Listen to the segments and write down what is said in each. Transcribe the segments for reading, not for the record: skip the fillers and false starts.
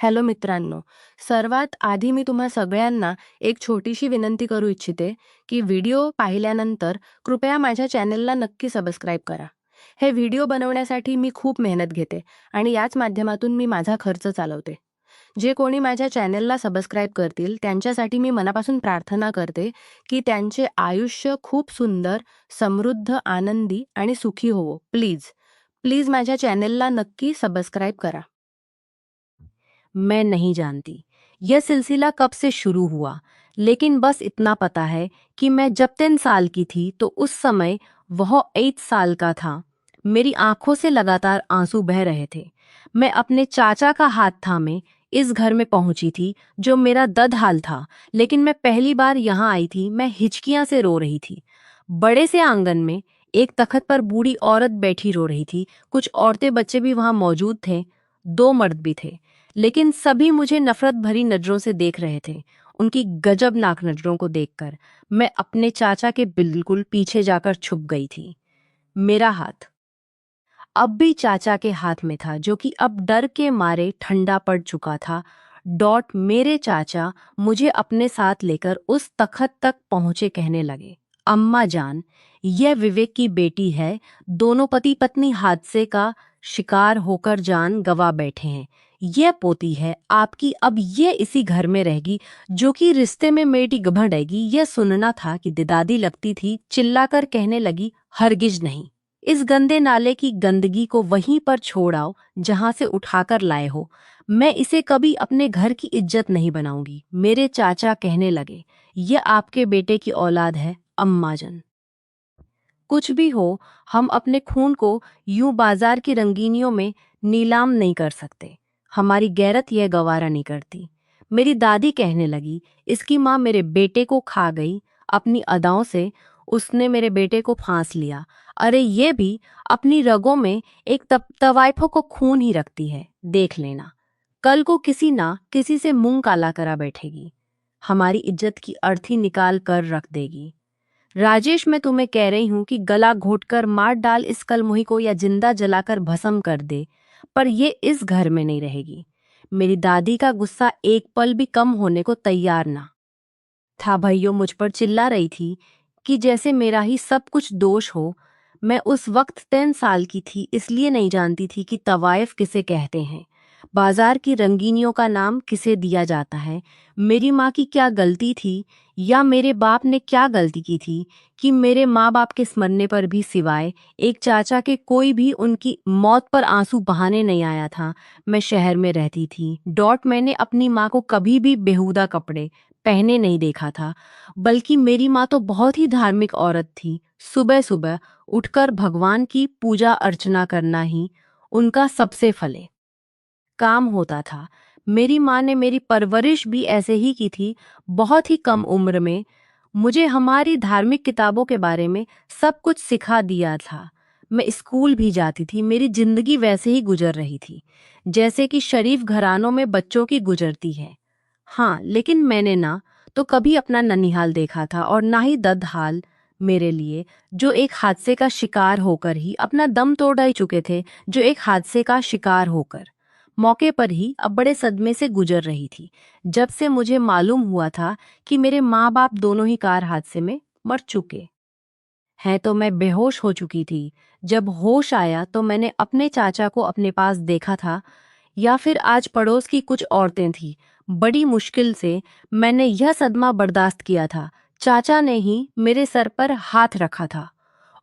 Hello मित्रांनो, सर्वात आधी मी तुम्हा सगळ्यांना एक छोटीशी विनंती करू इच्छिते, की व्हिडिओ पाहिल्यानंतर कृपया माझ्या चॅनलला नक्की सबस्क्राईब करा. हे व्हिडिओ बनवण्यासाठी मी खूप मेहनत घेते आणि याच माध्यमातून मी माझा खर्च चालवते. जे कोणी माझ्या चॅनलला सबस्क्राईब करतील त्यांच्यासाठी मी मनापासून प्रार्थना करते, की त्यांचे आयुष्य खूप सुंदर, समृद्ध, आनंदी आणि सुखी होवो. प्लीज, प्लीज माझ्या चॅनलला नक्की सबस्क्राईब करा. मैं नहीं जानती यह सिलसिला कब से शुरू हुआ, लेकिन बस इतना पता है कि मैं जब 3 साल की थी तो उस समय वह 8 साल का था। मेरी आंखों से लगातार आंसू बह रहे थे। मैं अपने चाचा का हाथ थामे इस घर में पहुंची थी जो मेरा ददहाल था, लेकिन मैं पहली बार यहाँ आई थी। मैं हिचकियां से रो रही थी। बड़े से आंगन में एक तखत पर बूढ़ी औरत बैठी रो रही थी। कुछ औरतें बच्चे भी वहां मौजूद थे, 2 मर्द भी थे, लेकिन सभी मुझे नफरत भरी नजरों से देख रहे थे। उनकी गजबनाक नजरों को देखकर मैं अपने चाचा के बिल्कुल पीछे जाकर छुप गई थी। मेरा हाथ अब भी चाचा के हाथ में था, जो कि अब डर के मारे ठंडा पड़ चुका था। मेरे चाचा मुझे अपने साथ लेकर उस तखत तक पहुंचे, कहने लगे, अम्मा जान, यह विवेक की बेटी है। दोनों पति पत्नी हादसे का शिकार होकर जान गंवा बैठे हैं। यह पोती है आपकी, अब ये इसी घर में रहेगी, जो कि रिश्ते में मेरी बढ़ेगी। यह सुनना था कि दादी लगती थी, चिल्लाकर कहने लगी, हरगिज नहीं। इस गंदे नाले की गंदगी को वहीं पर छोड़ आओ जहां से उठाकर लाए हो। मैं इसे कभी अपने घर की इज्जत नहीं बनाऊंगी। मेरे चाचा कहने लगे, यह आपके बेटे की औलाद है अम्मा जन। कुछ भी हो, हम अपने खून को यूं बाजार की रंगीनियों में नीलाम नहीं कर सकते। हमारी गैरत यह गवारा नहीं करती। मेरी दादी कहने लगी, इसकी माँ मेरे बेटे को खा गई। अपनी अदाओं से उसने मेरे बेटे को फांस लिया। अरे ये भी अपनी रगों में एक तवाइफों को खून ही रखती है। देख लेना, कल को किसी ना किसी से मुंह काला करा बैठेगी। हमारी इज्जत की अर्थी निकाल कर रख देगी। राजेश, मैं तुम्हें कह रही हूं कि गला घोटकर मार डाल इस कलमुही को, या जिंदा जलाकर भस्म कर दे, पर ये इस घर में नहीं रहेगी। मेरी दादी का गुस्सा एक पल भी कम होने को तैयार ना था। भाइयों मुझ पर चिल्ला रही थी कि जैसे मेरा ही सब कुछ दोष हो। मैं उस वक्त 3 साल की थी, इसलिए नहीं जानती थी कि तवायफ किसे कहते हैं, बाजार की रंगीनियों का नाम किसे दिया जाता है। मेरी माँ की क्या गलती थी, या मेरे बाप ने क्या गलती की थी कि मेरे माँ बाप के स्मरने पर भी सिवाय एक चाचा के कोई भी उनकी मौत पर आंसू बहाने नहीं आया था। मैं शहर में रहती थी। मैंने अपनी माँ को कभी भी बेहुदा कपड़े पहने नहीं देखा था, बल्कि मेरी माँ तो बहुत ही धार्मिक औरत थी। सुबह सुबह उठकर भगवान की पूजा अर्चना करना ही उनका सबसे फले काम होता था। मेरी माँ ने मेरी परवरिश भी ऐसे ही की थी। बहुत ही कम उम्र में मुझे हमारी धार्मिक किताबों के बारे में सब कुछ सिखा दिया था। मैं स्कूल भी जाती थी। मेरी जिंदगी वैसे ही गुजर रही थी जैसे कि शरीफ घरानों में बच्चों की गुजरती है। हाँ, लेकिन मैंने ना तो कभी अपना ननिहाल देखा था और ना ही ददहाल मेरे लिए, जो एक हादसे का शिकार होकर ही अपना दम तोड़ ही चुके थे, जो एक हादसे का शिकार होकर मौके पर ही अब बड़े सदमे से गुजर रही थी। जब से मुझे मालूम हुआ था कि मेरे माँ बाप दोनों ही कार हादसे में मर चुके हैं, तो मैं बेहोश हो चुकी थी। जब होश आया तो मैंने अपने चाचा को अपने पास देखा था, या फिर आज पड़ोस की कुछ औरतें थीं। बड़ी मुश्किल से मैंने यह सदमा बर्दाश्त किया था। चाचा ने ही मेरे सर पर हाथ रखा था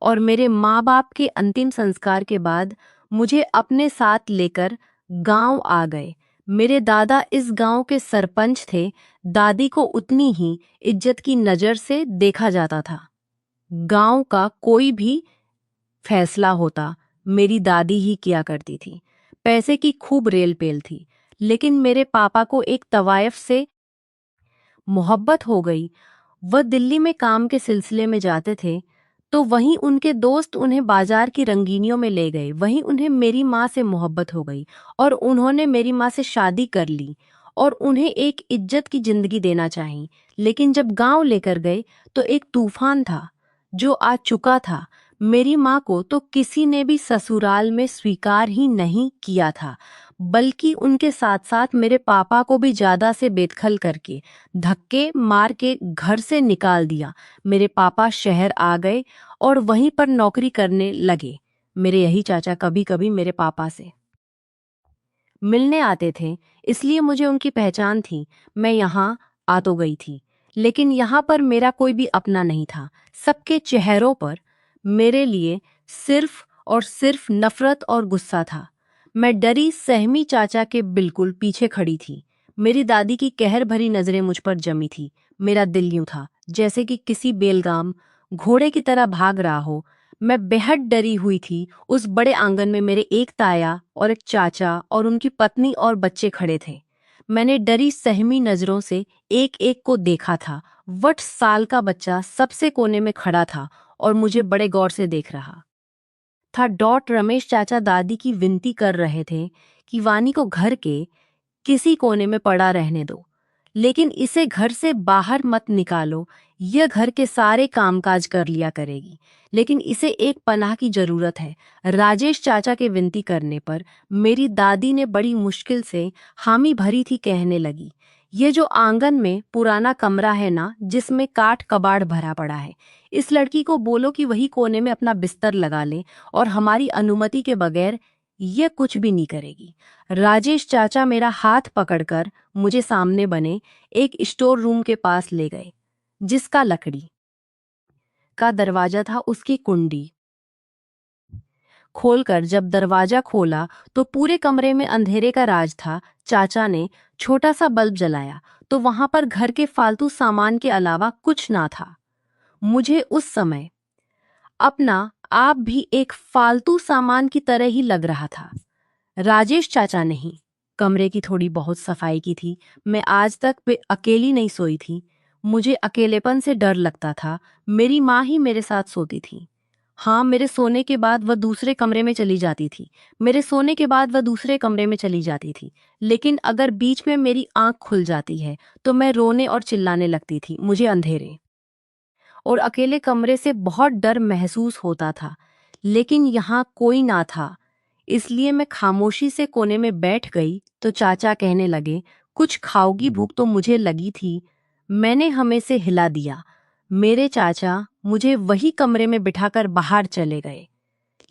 और मेरे माँ बाप के अंतिम संस्कार के बाद मुझे अपने साथ लेकर गांव आ गए। मेरे दादा इस गांव के सरपंच थे। दादी को उतनी ही इज्जत की नज़र से देखा जाता था। गांव का कोई भी फैसला होता मेरी दादी ही किया करती थी। पैसे की खूब रेल पेल थी, लेकिन मेरे पापा को एक तवायफ से मोहब्बत हो गई। वह दिल्ली में काम के सिलसिले में जाते थे, तो वहीं उनके दोस्त उन्हें बाजार की रंगीनियों में ले गए। वहीं उन्हें मेरी माँ से मोहब्बत हो गई और उन्होंने मेरी माँ से शादी कर ली और उन्हें एक इज्जत की जिंदगी देना चाहिए। लेकिन जब गांव लेकर गए तो एक तूफान था जो आ चुका था। मेरी माँ को तो किसी ने भी ससुराल में स्वीकार ही नहीं किया था। बल्कि उनके साथ साथ मेरे पापा को भी ज्यादा से बेदखल करके धक्के मार के घर से निकाल दिया। मेरे पापा शहर आ गए और वहीं पर नौकरी करने लगे। मेरे यही चाचा कभी कभी मेरे पापा से मिलने आते थे, इसलिए मुझे उनकी पहचान थी। मैं यहाँ आ तो गई थी, लेकिन यहाँ पर मेरा कोई भी अपना नहीं था। सबके चेहरों पर मेरे लिए सिर्फ और सिर्फ नफरत और गुस्सा था। मैं डरी सहमी चाचा के बिल्कुल पीछे खड़ी थी। मेरी दादी की कहर भरी नजरें मुझ पर जमी थी। मेरा दिल यूं था जैसे कि किसी बेलगाम घोड़े की तरह भाग रहा हो। मैं बेहद डरी हुई थी। उस बड़े आंगन में मेरे एक ताया और एक चाचा और उनकी पत्नी और बच्चे खड़े थे। मैंने डरी सहमी नजरों से एक एक को देखा था। वट साल का बच्चा सबसे कोने में खड़ा था और मुझे बड़े गौर से देख रहा था। रमेश चाचा दादी की विनती कर रहे थे कि वानी को घर के किसी कोने में पड़ा रहने दो, लेकिन इसे घर से बाहर मत निकालो। यह घर के सारे कामकाज कर लिया करेगी, लेकिन इसे एक पनाह की जरूरत है। राजेश चाचा के विनती करने पर मेरी दादी ने बड़ी मुश्किल से हामी भरी थी, कहने लगी, ये जो आंगन में पुराना कमरा है ना, जिसमें काठ कबाड़ भरा पड़ा है, इस लड़की को बोलो कि वही कोने में अपना बिस्तर लगा ले और हमारी अनुमति के बगैर यह कुछ भी नहीं करेगी। राजेश चाचा मेरा हाथ पकड़कर मुझे सामने बने एक स्टोर रूम के पास ले गए, जिसका लकड़ी का दरवाजा था। उसकी कुंडी खोलकर जब दरवाजा खोला तो पूरे कमरे में अंधेरे का राज था। चाचा ने छोटा सा बल्ब जलाया तो वहां पर घर के फालतू सामान के अलावा कुछ ना था। मुझे उस समय अपना आप भी एक फालतू सामान की तरह ही लग रहा था। राजेश चाचा नहीं, कमरे की थोड़ी बहुत सफाई की थी। मैं आज तक अकेली नहीं सोई थी। मुझे अकेलेपन से डर लगता था। मेरी माँ ही मेरे साथ सोती थी। हाँ, मेरे सोने के बाद वह दूसरे कमरे में चली जाती थी। लेकिन अगर बीच में मेरी आंख खुल जाती है तो मैं रोने और चिल्लाने लगती थी। मुझे अंधेरे और अकेले कमरे से बहुत डर महसूस होता था, लेकिन यहाँ कोई ना था। इसलिए मैं खामोशी से कोने में बैठ गई तो चाचा कहने लगे, कुछ खाओगी? भूख तो मुझे लगी थी। मैंने हमें से हिला दिया। मेरे चाचा मुझे वही कमरे में बिठाकर बाहर चले गए,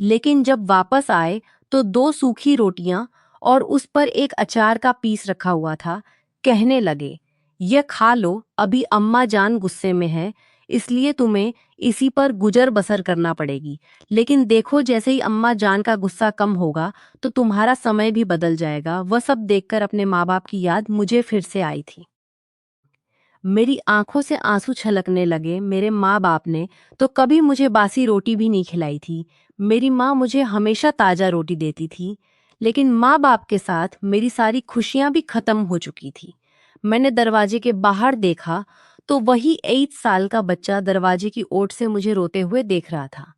लेकिन जब वापस आए तो 2 सूखी रोटियां और उस पर एक अचार का पीस रखा हुआ था। कहने लगे, यह खा लो, अभी अम्मा जान गुस्से में है, इसलिए तुम्हें इसी पर गुजर बसर करना पड़ेगी। लेकिन देखो, जैसे ही अम्मा जान का गुस्सा कम होगा तो तुम्हारा समय भी बदल जाएगा। वह सब देखकर अपने माँ बाप की याद मुझे फिर से आई थी। मेरी आंखों से आंसू छलकने लगे। मेरे माँ बाप ने तो कभी मुझे बासी रोटी भी नहीं खिलाई थी। मेरी माँ मुझे हमेशा ताज़ा रोटी देती थी, लेकिन माँ बाप के साथ मेरी सारी खुशियाँ भी खत्म हो चुकी थी। मैंने दरवाजे के बाहर देखा तो वही 8 साल का बच्चा दरवाजे की ओट से मुझे रोते हुए देख रहा था।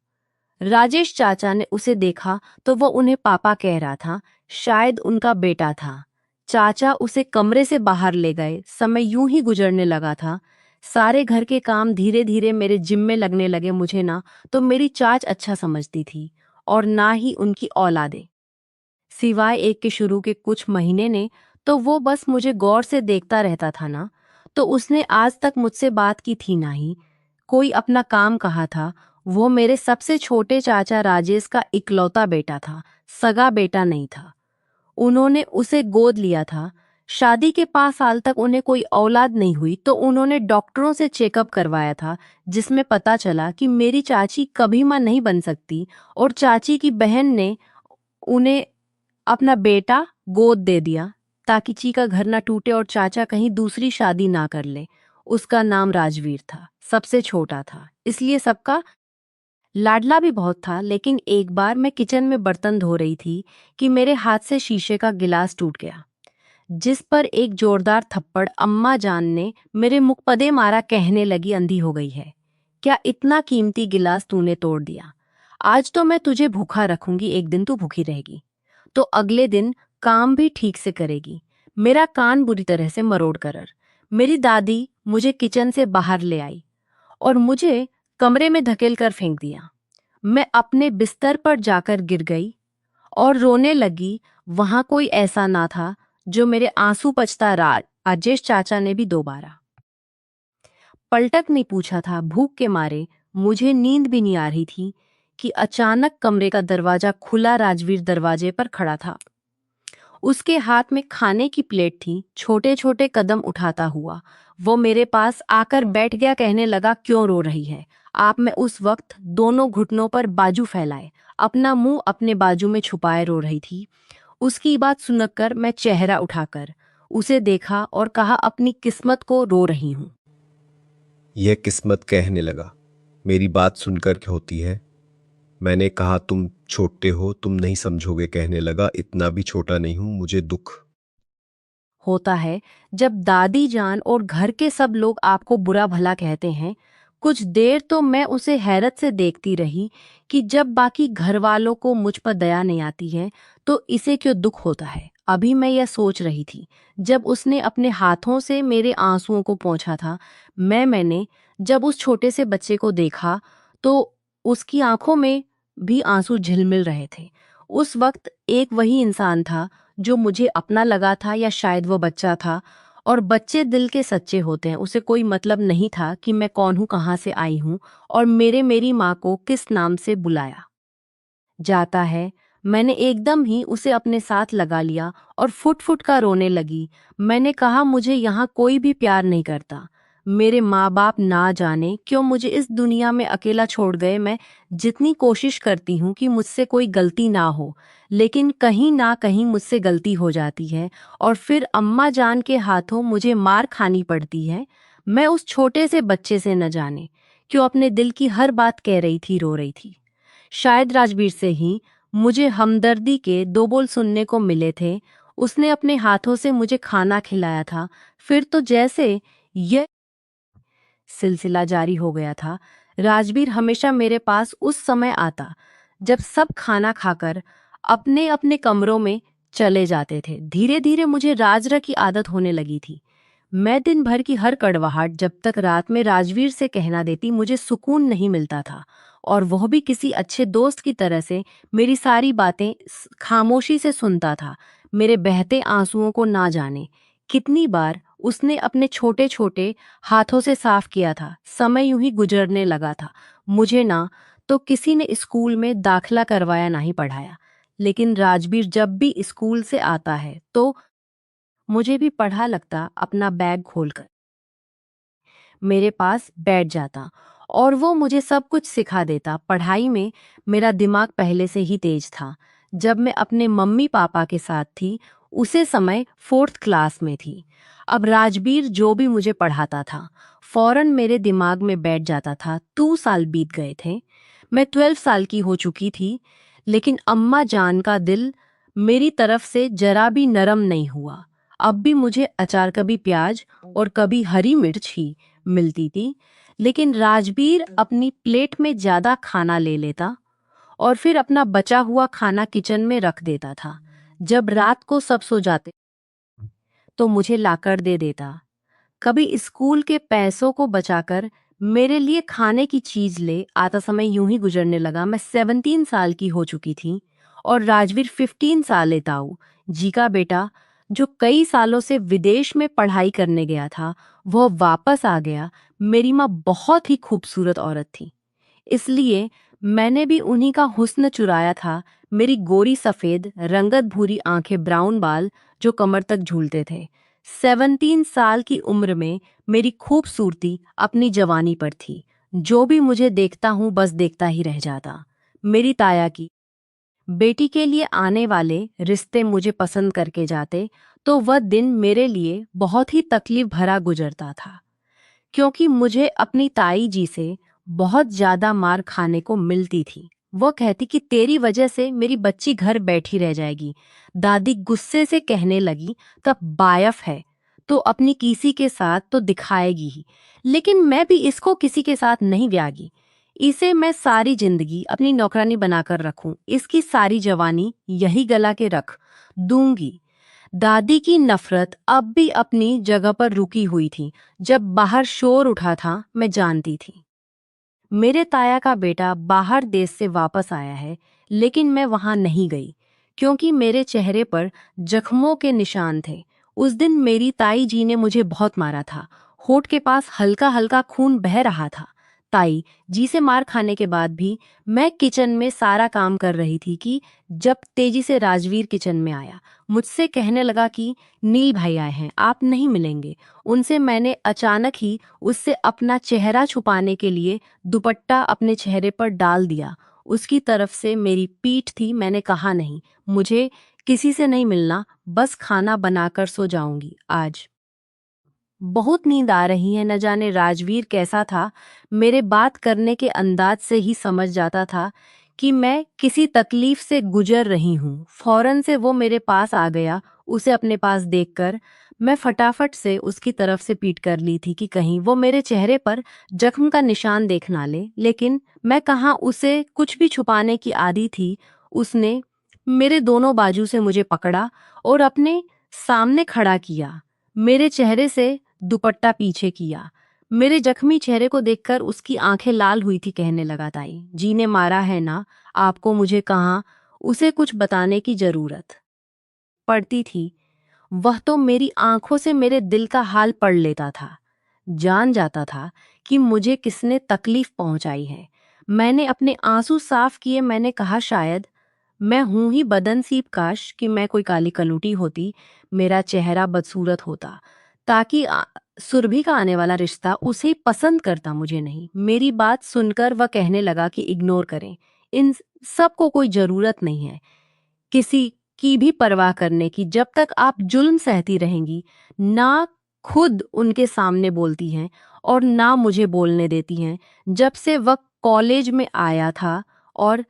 राजेश चाचा ने उसे देखा तो वह उन्हें पापा कह रहा था। शायद उनका बेटा था। चाचा उसे कमरे से बाहर ले गए। समय यूं ही गुजरने लगा था। सारे घर के काम धीरे धीरे मेरे जिम्मे लगने लगे। मुझे ना तो मेरी चाच अच्छा समझती थी और ना ही उनकी औलादे, सिवाय एक के शुरू के कुछ महीने ने तो वो बस मुझे गौर से देखता रहता था ना। तो उसने आज तक मुझसे बात की थी ना ही कोई अपना काम कहा था। वो मेरे सबसे छोटे चाचा राजेश का इकलौता बेटा था, सगा बेटा नहीं था। उन्होंने उसे गोद लिया था। शादी के 5 साल तक उन्हें कोई औलाद नहीं हुई तो उन्होंने डॉक्टरों से चेकअप करवाया था, जिसमें पता चला कि मेरी चाची कभी मां नहीं बन सकती और चाची की बहन ने उन्हें अपना बेटा गोद दे दिया ताकि ची का घर ना टूटे और चाचा कहीं दूसरी शादी ना कर ले। उसका नाम राजवीर था, सबसे छोटा था, इसलिए सबका लाडला भी बहुत था। लेकिन एक बार मैं किचन में बर्तन धो रही थी कि मेरे हाथ से शीशे का गिलास टूट गया, जिस पर एक जोरदार थप्पड़ अम्मा जान ने मेरे मुखपदे मारा। कहने लगी, अंधी हो गई है क्या? इतना कीमती गिलास तूने तोड़ दिया। आज तो मैं तुझे भूखा रखूंगी, एक दिन तू भूखी रहेगी तो अगले दिन काम भी ठीक से करेगी। मेरा कान बुरी तरह से मरोड़ कर मेरी दादी मुझे किचन से बाहर ले आई और मुझे कमरे में धकेल कर फेंक दिया। मैं अपने बिस्तर पर जाकर गिर गई और रोने लगी। वहां कोई ऐसा ना था जो मेरे आंसू पचता राजेश चाचा ने भी दोबारा पलटक नहीं पूछा था। भूख के मारे मुझे नींद भी नहीं आ रही थी कि अचानक कमरे का दरवाजा खुला। राजवीर दरवाजे पर खड़ा था। उसके हाथ में खाने की प्लेट थी। छोटे छोटे कदम उठाता हुआ वो मेरे पास आकर बैठ गया। कहने लगा, क्यों रो रही है आप? मैं उस वक्त दोनों घुटनों पर बाजू फैलाए अपना मुंह अपने बाजू में छुपाए रो रही थी। उसकी बात सुनकर मैं चेहरा उठाकर उसे देखा और कहा, अपनी किस्मत को रो रही हूं। यह किस्मत कहने लगा, मेरी बात सुनकर क्या होती है? मैंने कहा तुम छोटे हो, तुम नहीं समझोगे। कहने लगा, इतना भी छोटा नहीं हूं, मुझे दुख होता है जब दादी जान और घर के सब लोग आपको बुरा भला कहते हैं। कुछ देर तो मैं उसे हैरत से देखती रही कि जब बाकी घर वालों को मुझ पर दया नहीं आती है तो इसे क्यों दुख होता है। अभी मैं यह सोच रही थी जब उसने अपने हाथों से मेरे आंसुओं को पोंछा था। मैंने जब उस छोटे से बच्चे को देखा तो उसकी आंखों में भी आंसू झिलमिल रहे थे। उस वक्त एक वही इंसान था जो मुझे अपना लगा था, या शायद वो बच्चा था। और बच्चे दिल के सच्चे होते हैं। उसे कोई मतलब नहीं था कि मैं कौन हूँ, कहाँ से आई हूँ और मेरी माँ को किस नाम से बुलाया जाता है। मैंने एकदम ही उसे अपने साथ लगा लिया और फुट फुट का रोने लगी। मैंने कहा, मुझे यहाँ कोई भी प्यार नहीं करता। मेरे माँ बाप ना जाने क्यों मुझे इस दुनिया में अकेला छोड़ गए। मैं जितनी कोशिश करती हूँ कि मुझसे कोई गलती ना हो, लेकिन कहीं ना कहीं मुझसे गलती हो जाती है और फिर अम्मा जान के हाथों मुझे मार खानी पड़ती है। मैं उस छोटे से बच्चे से न जाने क्यों अपने दिल की हर बात कह रही थी, रो रही थी। शायद राजवीर से ही मुझे हमदर्दी के दो बोल सुनने को मिले थे। उसने अपने हाथों से मुझे खाना खिलाया था। फिर तो जैसे यह सिलसिला जारी हो गया था। राजवीर हमेशा मेरे पास उस समय आता जब सब खाना खाकर अपने अपने कमरों में चले जाते थे। धीरे धीरे मुझे राजरा की आदत होने लगी थी। मैं दिन भर की हर कड़वाहट जब तक रात में राजवीर से कहना देती, मुझे सुकून नहीं मिलता था। और वह भी किसी अच्छे दोस्त की तरह से मेरी सारी बातें खामोशी से सुनता था। मेरे बहते आंसुओं को ना जाने कितनी बार उसने अपने छोटे छोटे हाथों से साफ किया था। समय यूं ही गुजरने लगा था। मुझे ना तो किसी ने स्कूल में दाखिला करवाया, ना ही पढ़ाया। लेकिन राजवीर जब भी स्कूल से आता है तो मुझे भी पढ़ा लगता। अपना बैग खोलकर मेरे पास बैठ जाता और वो मुझे सब कुछ सिखा देता। पढ़ाई में मेरा दिमाग पहले से ही तेज था। जब मैं अपने मम्मी पापा के साथ थी उसे समय 4th क्लास में थी। अब राजवीर जो भी मुझे पढ़ाता था फौरन मेरे दिमाग में बैठ जाता था। 2 साल बीत गए थे। मैं 12 साल की हो चुकी थी, लेकिन अम्मा जान का दिल मेरी तरफ से जरा भी नरम नहीं हुआ। अब भी मुझे अचार, कभी प्याज और कभी हरी मिर्च ही मिलती थी। लेकिन राजवीर अपनी प्लेट में ज्यादा खाना ले लेता और फिर अपना बचा हुआ खाना किचन में रख देता था। जब रात को सब सो जाते तो मुझे लाकर दे देता। कभी स्कूल के पैसों को बचाकर मेरे लिए खाने की चीज ले आता। समय यूं ही गुजरने लगा। मैं 17 साल की हो चुकी थी और राजवीर 15 साल ताऊ जी का बेटा, जो कई सालों से विदेश में पढ़ाई करने गया था, वह वापस आ गया। मेरी माँ बहुत ही खूबसूरत औरत थी, इसलिए मैंने भी उन्हीं का हुस्न चुराया था। मेरी गोरी सफेद रंगत भूरी आंखें, ब्राउन बाल जो कमर तक झूलते थे। 17 साल की उम्र में मेरी खूबसूरती अपनी जवानी पर थी। जो भी मुझे देखता हूँ बस देखता ही रह जाता। मेरी ताया की बेटी के लिए आने वाले रिश्ते मुझे पसंद करके जाते तो वह दिन मेरे लिए बहुत ही तकलीफ भरा गुजरता था, क्योंकि मुझे अपनी ताई जी से बहुत ज्यादा मार खाने को मिलती थी। वो कहती कि तेरी वजह से मेरी बच्ची घर बैठी रह जाएगी। दादी गुस्से से कहने लगी, तब बायफ है तो अपनी किसी के साथ तो दिखाएगी ही, लेकिन मैं भी इसको किसी के साथ नहीं ब्यागी। इसे मैं सारी जिंदगी अपनी नौकरानी बनाकर रखूं, इसकी सारी जवानी यही गला के रख दूंगी। दादी की नफरत अब भी अपनी जगह पर रुकी हुई थी। जब बाहर शोर उठा था मैं जानती थी मेरे ताया का बेटा बाहर देश से वापस आया है, लेकिन मैं वहां नहीं गई क्योंकि मेरे चेहरे पर जख्मों के निशान थे। उस दिन मेरी ताई जी ने मुझे बहुत मारा था। होठ के पास हल्का हल्का खून बह रहा था। ताई जी से मार खाने के बाद भी मैं किचन में सारा काम कर रही थी कि जब तेजी से राजवीर किचन में आया। मुझसे कहने लगा कि नील भाई आए हैं, आप नहीं मिलेंगे उनसे। मैंने अचानक ही उससे अपना चेहरा छुपाने के लिए दुपट्टा अपने चेहरे पर डाल दिया। उसकी तरफ से मेरी पीठ थी। मैंने कहा, नहीं, मुझे किसी से नहीं मिलना, बस खाना बनाकर सो जाऊंगी आज। बहुत नींद आ रही है। न जाने राजवीर कैसा था, मेरे बात करने के अंदाज से ही समझ जाता था कि मैं किसी तकलीफ से गुजर रही हूँ। फौरन से वो मेरे पास आ गया। उसे अपने पास देखकर मैं फटाफट से उसकी तरफ से पीट कर ली थी कि कहीं वो मेरे चेहरे पर जख्म का निशान देख ना ले। लेकिन मैं कहाँ उसे कुछ भी छुपाने की आदी थी। उसने मेरे दोनों बाजू से मुझे पकड़ा और अपने सामने खड़ा किया। मेरे चेहरे से दुपट्टा पीछे किया। मेरे जख्मी चेहरे को देखकर उसकी आंखें लाल हुई थी। कहने लगा, ताई जी ने मारा है ना आपको? मुझे कहाँ उसे कुछ बताने की जरूरत पड़ती थी। वह तो मेरी आंखों से मेरे दिल का हाल पढ़ लेता था। जान जाता था कि मुझे किसने तकलीफ पहुंचाई है। मैंने अपने आंसू साफ किए। मैंने कहा, शायद मैं हूं ही बदनसीब। काश कि मैं कोई काली कलूटी होती, मेरा चेहरा बदसूरत होता, ताकि सुरभि का आने वाला रिश्ता उसे पसंद करता, मुझे नहीं। मेरी बात सुनकर वह कहने लगा कि इग्नोर करें, इन सब को कोई जरूरत नहीं है किसी की भी परवाह करने की। जब तक आप जुल्म सहती रहेंगी, ना खुद उनके सामने बोलती हैं और ना मुझे बोलने देती हैं। जब से वह कॉलेज में आया था और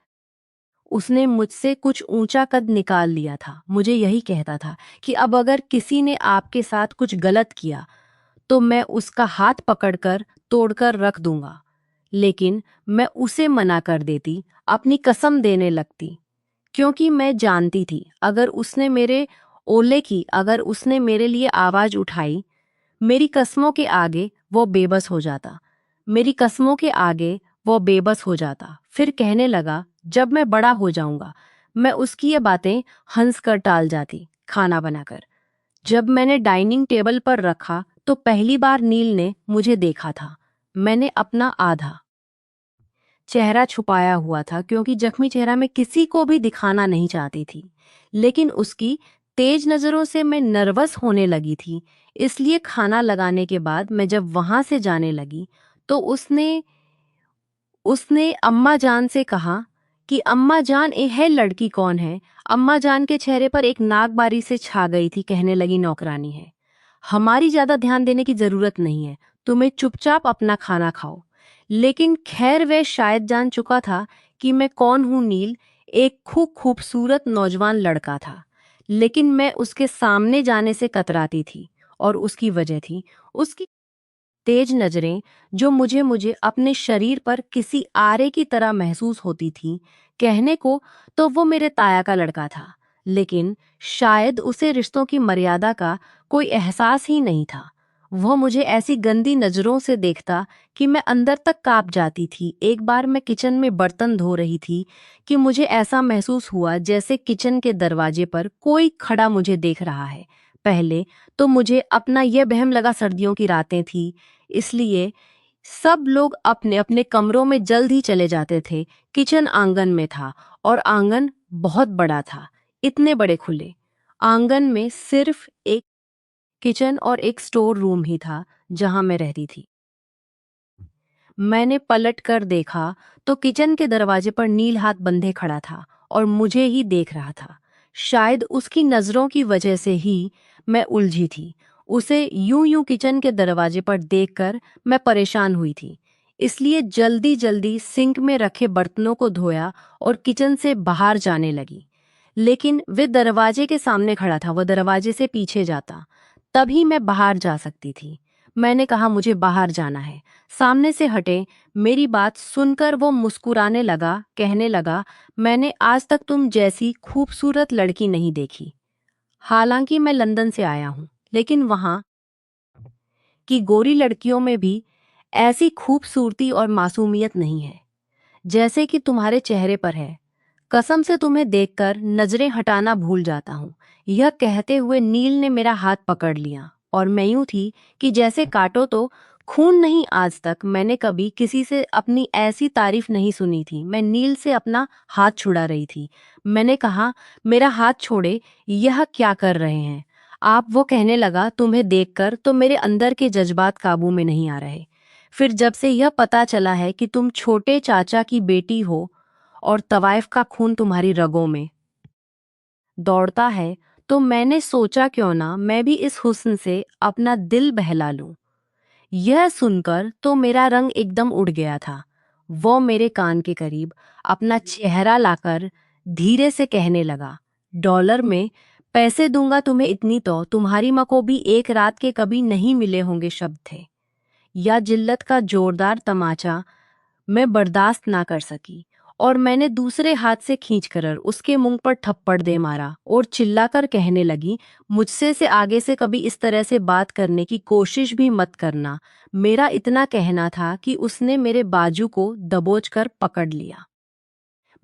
उसने मुझसे कुछ ऊंचा कद निकाल लिया था, मुझे यही कहता था कि अब अगर किसी ने आपके साथ कुछ गलत किया तो मैं उसका हाथ पकड़कर तोड़कर रख दूंगा। लेकिन मैं उसे मना कर देती, अपनी कसम देने लगती, क्योंकि मैं जानती थी अगर उसने मेरे ओले की, अगर उसने मेरे लिए आवाज उठाई, मेरी कस्मों के आगे वो बेबस हो जाता। मेरी कस्मों के आगे वो बेबस हो जाता। फिर कहने लगा, जब मैं बड़ा हो जाऊंगा। मैं उसकी ये बातें हंस कर टाल जाती। खाना बनाकर जब मैंने डाइनिंग टेबल पर रखा तो पहली बार नील ने मुझे देखा था। मैंने अपना आधा चेहरा छुपाया हुआ था, क्योंकि जख्मी चेहरा मैं किसी को भी दिखाना नहीं चाहती थी। लेकिन उसकी तेज नजरों से मैं नर्वस होने लगी थी। इसलिए खाना लगाने के बाद मैं जब वहां से जाने लगी तो उसने उसने अम्मा जान से कहा कि अम्मा जान, यह लड़की कौन है? अम्मा जान के चेहरे पर एक नागबारी से छा गई थी। कहने लगी, नौकरानी है, हमारी ज्यादा ध्यान देने की जरूरत नहीं है, तुम्हें चुपचाप अपना खाना खाओ। लेकिन खैर वह शायद जान चुका था कि मैं कौन हूं। नील एक खूबसूरत नौजवान लड़का था, लेकिन मैं उसके सामने जाने से कतराती थी। और उसकी वजह थी उसकी तेज नजरें, जो मुझे मुझे अपने शरीर पर किसी आरे की तरह महसूस होती थी। कहने को तो वो मेरे ताया का लड़का था, लेकिन शायद उसे रिश्तों की मर्यादा का कोई एहसास ही नहीं था। वह मुझे ऐसी गंदी नजरों से देखता कि मैं अंदर तक कांप जाती थी। एक बार मैं किचन में बर्तन धो रही थी कि मुझे ऐसा महसूस हुआ जैसे किचन के दरवाजे पर कोई खड़ा मुझे देख रहा है। पहले तो मुझे अपना यह वहम लगा सर्दियों की रातें थी, इसलिए सब लोग अपने अपने कमरों में जल्द ही चले जाते थे। किचन आंगन में था और आंगन बहुत बड़ा था। इतने बड़े खुले आंगन में सिर्फ एक किचन और एक स्टोर रूम ही था जहां मैं रहती थी। मैंने पलट कर देखा तो किचन के दरवाजे पर नील हाथ बंधे खड़ा था और मुझे ही देख रहा था। शायद उसकी नजरों की वजह से ही मैं उलझी थी। उसे यूं यूं किचन के दरवाजे पर देखकर मैं परेशान हुई थी, इसलिए जल्दी जल्दी सिंक में रखे बर्तनों को धोया और किचन से बाहर जाने लगी। लेकिन वे दरवाजे के सामने खड़ा था, वह दरवाजे से पीछे जाता तभी मैं बाहर जा सकती थी। मैंने कहा, मुझे बाहर जाना है, सामने से हटे। मेरी बात सुनकर वो मुस्कुराने लगा। कहने लगा, मैंने आज तक तुम जैसी खूबसूरत लड़की नहीं देखी। हालांकि मैं लंदन से आया हूं, लेकिन वहां की गोरी लड़कियों में भी ऐसी खूबसूरती और मासूमियत नहीं है जैसे कि तुम्हारे चेहरे पर है। कसम से तुम्हें देखकर नजरें हटाना भूल जाता हूँ। यह कहते हुए नील ने मेरा हाथ पकड़ लिया और मैं यूं थी कि जैसे काटो तो खून नहीं। आज तक मैंने कभी किसी से अपनी ऐसी तारीफ नहीं सुनी थी। मैं नील से अपना हाथ छुड़ा रही थी। मैंने कहा, मेरा हाथ छोड़े, यह क्या कर रहे हैं आप? वो कहने लगा, तुम्हें देखकर तो मेरे अंदर के जज्बात काबू में नहीं आ रहे। फिर जब से यह पता चला है कि तुम छोटे चाचा की बेटी हो और तवाइफ का खून तुम्हारी रगों में दौड़ता है, तो मैंने सोचा क्यों ना मैं भी इस हुस्न से अपना दिल बहला लूं। यह सुनकर तो मेरा रंग एकदम उड़ गया था। वो मेरे कान के करीब अपना चेहरा लाकर धीरे से कहने लगा, डॉलर में पैसे दूंगा तुम्हें, इतनी तो तुम्हारी माँ को भी एक रात के कभी नहीं मिले होंगे शब्द थे। या जिल्लत का जोरदार तमाचा मैं बर्दाश्त ना कर सकी और मैंने दूसरे हाथ से खींचकर उसके मुंह पर थप्पड़ दे मारा और चिल्लाकर कहने लगी, मुझसे से आगे से कभी इस तरह से बात करने की कोशिश भी मत करना। मेरा इतना कहना था कि उसने मेरे बाजू को दबोचकर पकड़ लिया।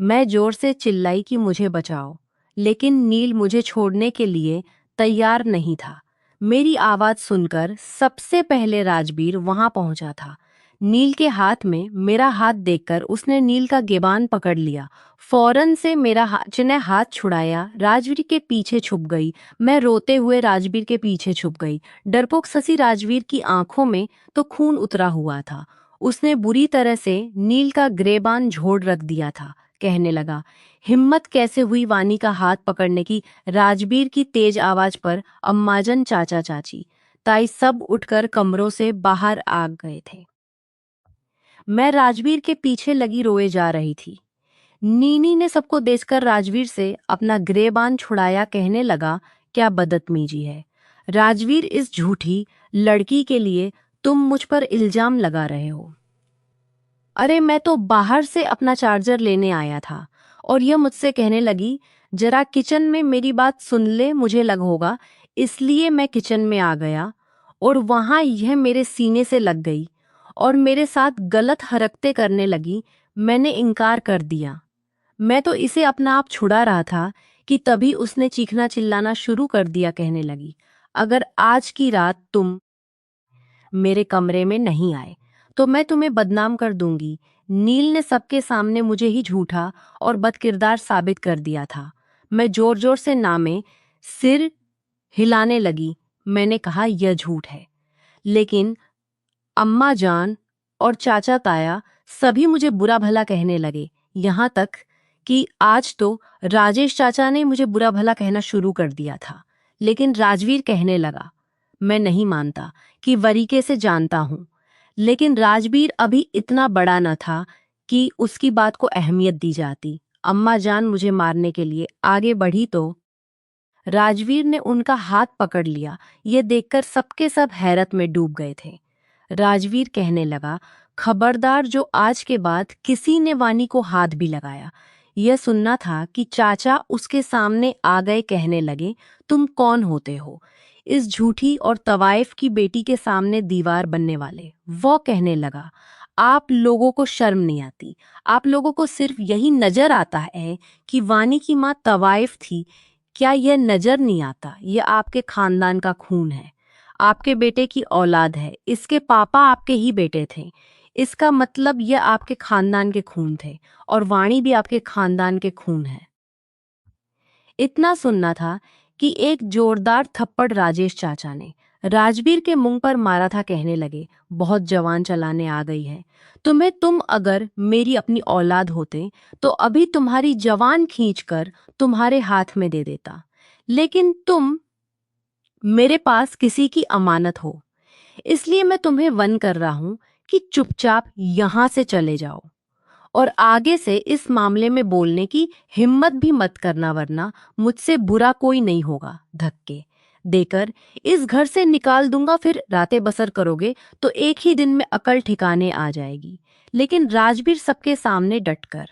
मैं जोर से चिल्लाई कि मुझे बचाओ, लेकिन नील मुझे छोड़ने के लिए तैयार नहीं था। मेरी आवाज सुनकर सबसे पहले राजवीर वहां पहुंचा था। नील के हाथ में मेरा हाथ देखकर उसने नील का गिबान पकड़ लिया। फौरन से मेरा जिन्हें हाथ छुड़ाया, राजवीर के पीछे छुप गई। मैं रोते हुए राजवीर के पीछे छुप गई। डरपोक ससी राजवीर की आंखों में तो खून उतरा हुआ था। उसने बुरी तरह से नील का ग्रेबान झोड़ रख दिया था। कहने लगा, हिम्मत कैसे हुई वानी का हाथ पकड़ने की? राजवीर की तेज आवाज पर अम्माजन, चाचा चाची, ताई सब उठकर कमरों से बाहर आ गए थे। मैं राजवीर के पीछे लगी रोए जा रही थी। नीनी ने सबको देखकर राजवीर से अपना ग्रेबान छुड़ाया। कहने लगा, क्या बदतमीजी है राजवीर, इस झूठी लड़की के लिए तुम मुझ पर इल्जाम लगा रहे हो। अरे मैं तो बाहर से अपना चार्जर लेने आया था और यह मुझसे कहने लगी, जरा किचन में मेरी बात सुन ले, मुझे लग होगा, इसलिए मैं किचन में आ गया और वहां यह मेरे सीने से लग गई और मेरे साथ गलत हरकतें करने लगी। मैंने इनकार कर दिया। मैं तो इसे अपना आप छुड़ा रहा था कि तभी उसने चीखना चिल्लाना शुरू कर दिया। कहने लगी, अगर आज की रात तुम मेरे कमरे में नहीं आए तो मैं तुम्हें बदनाम कर दूंगी। नील ने सबके सामने मुझे ही झूठा और बदकिरदार साबित कर दिया था। मैं जोर जोर से नामे सिर हिलाने लगी। मैंने कहा, यह झूठ है, लेकिन अम्मा जान और चाचा ताया सभी मुझे बुरा भला कहने लगे। यहाँ तक कि आज तो राजेश चाचा ने मुझे बुरा भला कहना शुरू कर दिया था। लेकिन राजवीर कहने लगा, मैं नहीं मानता कि वरीके से जानता हूं। लेकिन राजवीर अभी इतना बड़ा न था कि उसकी बात को अहमियत दी जाती। अम्मा जान मुझे मारने के लिए आगे बढ़ी तो राजवीर ने उनका हाथ पकड़ लिया। ये देखकर सबके सब हैरत में डूब गए थे। राजवीर कहने लगा, खबरदार, जो आज के बाद किसी ने वानी को हाथ भी लगाया। यह सुनना था कि चाचा उसके सामने आ गए। कहने लगे, तुम कौन होते हो इस झूठी और तवाइफ की बेटी के सामने दीवार बनने वाले? वो कहने लगा, आप लोगों को शर्म नहीं आती? आप लोगों को सिर्फ यही नजर आता है कि वानी की माँ तवाइफ थी। क्या यह नजर नहीं आता यह आपके खानदान का खून है, आपके बेटे की औलाद है, इसके पापा आपके ही बेटे थे। इसका मतलब यह आपके खानदान के खून थे और वाणी भी आपके खानदान के खून है। इतना सुनना था कि एक जोरदार थप्पड़ राजेश चाचा ने राजवीर के मुंह पर मारा था। कहने लगे, बहुत जवान चलाने आ गई है तुम्हें। तुम अगर मेरी अपनी औलाद होते तो अभी तुम्हारी जवान खींचकर तुम्हारे हाथ में दे देता, लेकिन तुम मेरे पास किसी की अमानत हो, इसलिए मैं तुम्हें वन कर रहा हूं कि चुपचाप यहां से चले जाओ और आगे से इस मामले में बोलने की हिम्मत भी मत करना, वरना मुझसे बुरा कोई नहीं होगा। धक्के देकर इस घर से निकाल दूंगा, फिर रातें बसर करोगे तो एक ही दिन में अकल ठिकाने आ जाएगी। लेकिन राजवीर सबके सामने डटकर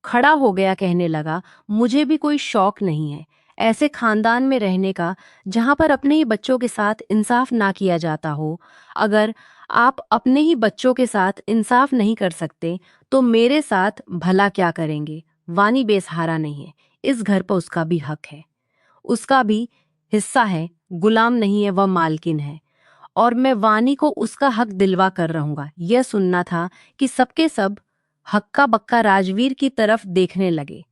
खड़ा हो गया। कहने लगा, मुझे भी कोई शौक नहीं है ऐसे खानदान में रहने का जहां पर अपने ही बच्चों के साथ इंसाफ ना किया जाता हो। अगर आप अपने ही बच्चों के साथ इंसाफ नहीं कर सकते तो मेरे साथ भला क्या करेंगे? वानी बेसहारा नहीं है, इस घर पर उसका भी हक है, उसका भी हिस्सा है, गुलाम नहीं है, वह मालकिन है। और मैं वानी को उसका हक दिलवा कर रहूंगा। यह सुनना था कि सबके सब हक्का बक्का राजवीर की तरफ देखने लगे।